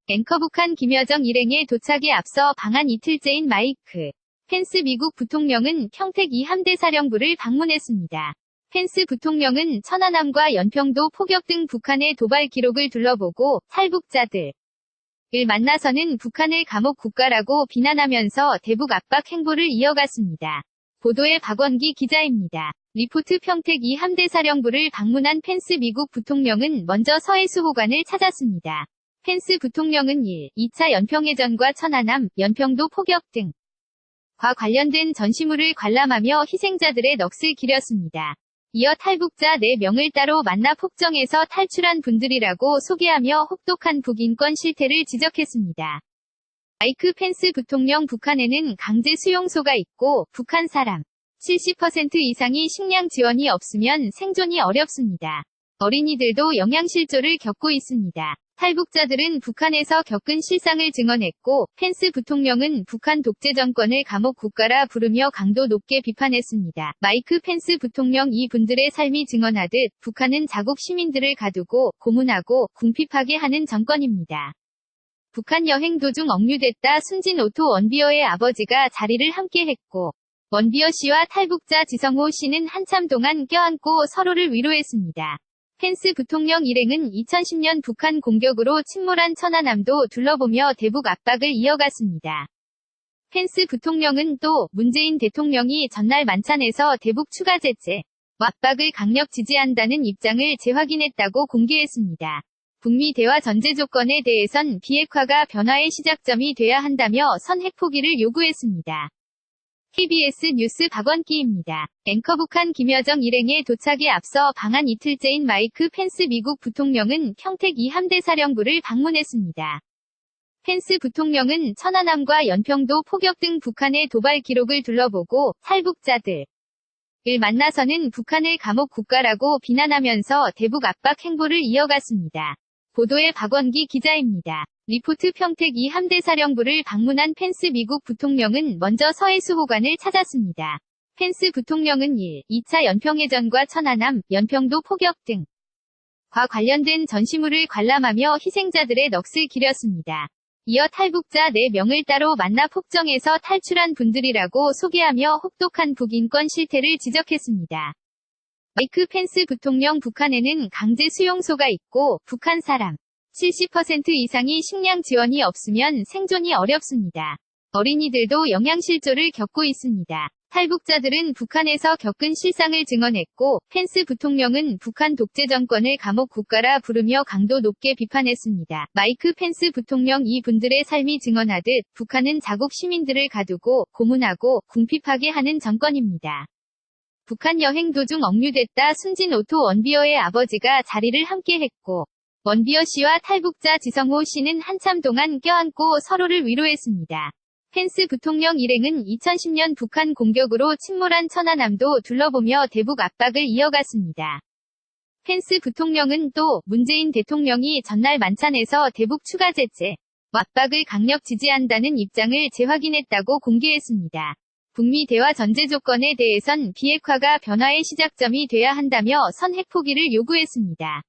앵커 북한 김여정 일행의 도착에 앞서 방한 이틀째인 마이크 펜스 미국 부통령은 평택 이 함대 사령부를 방문했습니다. 펜스 부통령은 천안함과 연평도 포격 등 북한의 도발 기록을 둘러보고 탈북자들을 만나서는 북한을 감옥 국가라고 비난하면서 대북 압박 행보를 이어갔습니다. 보도에 박원기 기자입니다. 리포트 평택 이 함대 사령부를 방문한 펜스 미국 부통령은 먼저 서해수 호관을 찾았습니다. 펜스 부통령은 2차 연평해전과 천안함, 연평도 포격 등과 관련된 전시물을 관람하며 희생자들의 넋을 기렸습니다. 이어 탈북자 4명을 따로 만나 폭정에서 탈출한 분들이라고 소개하며 혹독한 북인권 실태를 지적했습니다. 마이크 펜스 부통령 북한에는 강제 수용소가 있고 북한 사람 70% 이상이 식량 지원이 없으면 생존이 어렵습니다. 어린이들도 영양실조를 겪고 있습니다. 탈북자들은 북한에서 겪은 실상을 증언했고 펜스 부통령은 북한 독재 정권을 감옥 국가라 부르며 강도 높게 비판했습니다. 마이크 펜스 부통령 이분들의 삶이 증언하듯 북한은 자국 시민들을 가두고 고문하고 궁핍하게 하는 정권입니다. 북한 여행 도중 억류됐다 숨진 오토 원비어의 아버지가 자리를 함께했고 원비어 씨와 탈북자 지성호 씨는 한참 동안 껴안고 서로를 위로했습니다. 펜스 부통령 일행은 2010년 북한 공격으로 침몰한 천안함도 둘러보며 대북 압박을 이어갔습니다. 펜스 부통령은 또 문재인 대통령이 전날 만찬에서 대북 추가 제재와 압박을 강력 지지한다는 입장을 재확인했다고 공개했습니다. 북미 대화 전제 조건에 대해선 비핵화가 변화의 시작점이 돼야 한다며 선핵 포기를 요구했습니다. KBS 뉴스 박원기입니다. 앵커 북한 김여정 일행의 도착에 앞서 방한 이틀째인 마이크 펜스 미국 부통령은 평택 이 함대 사령부를 방문했습니다. 펜스 부통령은 천안함과 연평도 포격 등 북한의 도발 기록을 둘러보고 탈북자들을 만나서는 북한을 감옥 국가라고 비난하면서 대북 압박 행보를 이어갔습니다. 보도에 박원기 기자입니다. 리포트 평택 이 함대 사령부를 방문한 펜스 미국 부통령은 먼저 서해수 호관을 찾았습니다. 펜스 부통령은 2차 연평해전과 천안함, 연평도 포격 등과 관련된 전시물을 관람하며 희생자들의 넋을 기렸습니다. 이어 탈북자 4명을 따로 만나 폭정에서 탈출한 분들이라고 소개하며 혹독한 북인권 실태를 지적했습니다. 마이크 펜스 부통령 북한에는 강제 수용소가 있고 북한 사람 70% 이상이 식량 지원이 없으면 생존이 어렵습니다. 어린이들도 영양실조를 겪고 있습니다. 탈북자들은 북한에서 겪은 실상을 증언했고 펜스 부통령은 북한 독재 정권을 감옥 국가라 부르며 강도 높게 비판했습니다. 마이크 펜스 부통령 이분들의 삶이 증언하듯 북한은 자국 시민들을 가두고 고문하고 궁핍하게 하는 정권입니다. 북한 여행 도중 억류됐다 숨진 오토 원비어의 아버지가 자리를 함께했고 원비어 씨와 탈북자 지성호 씨는 한참 동안 껴안고 서로를 위로했습니다. 펜스 부통령 일행은 2010년 북한 공격으로 침몰한 천안함도 둘러보며 대북 압박을 이어갔습니다. 펜스 부통령은 또 문재인 대통령이 전날 만찬에서 대북 추가 제재와 압박을 강력 지지한다는 입장을 재확인했다고 공개했습니다. 북미 대화 전제 조건에 대해선 비핵화가 변화의 시작점이 돼야 한다며 선핵 포기를 요구했습니다.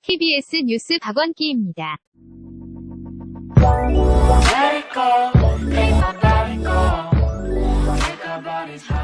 KBS 뉴스 박원기입니다. Let it go, ain't nobody go. Think about it.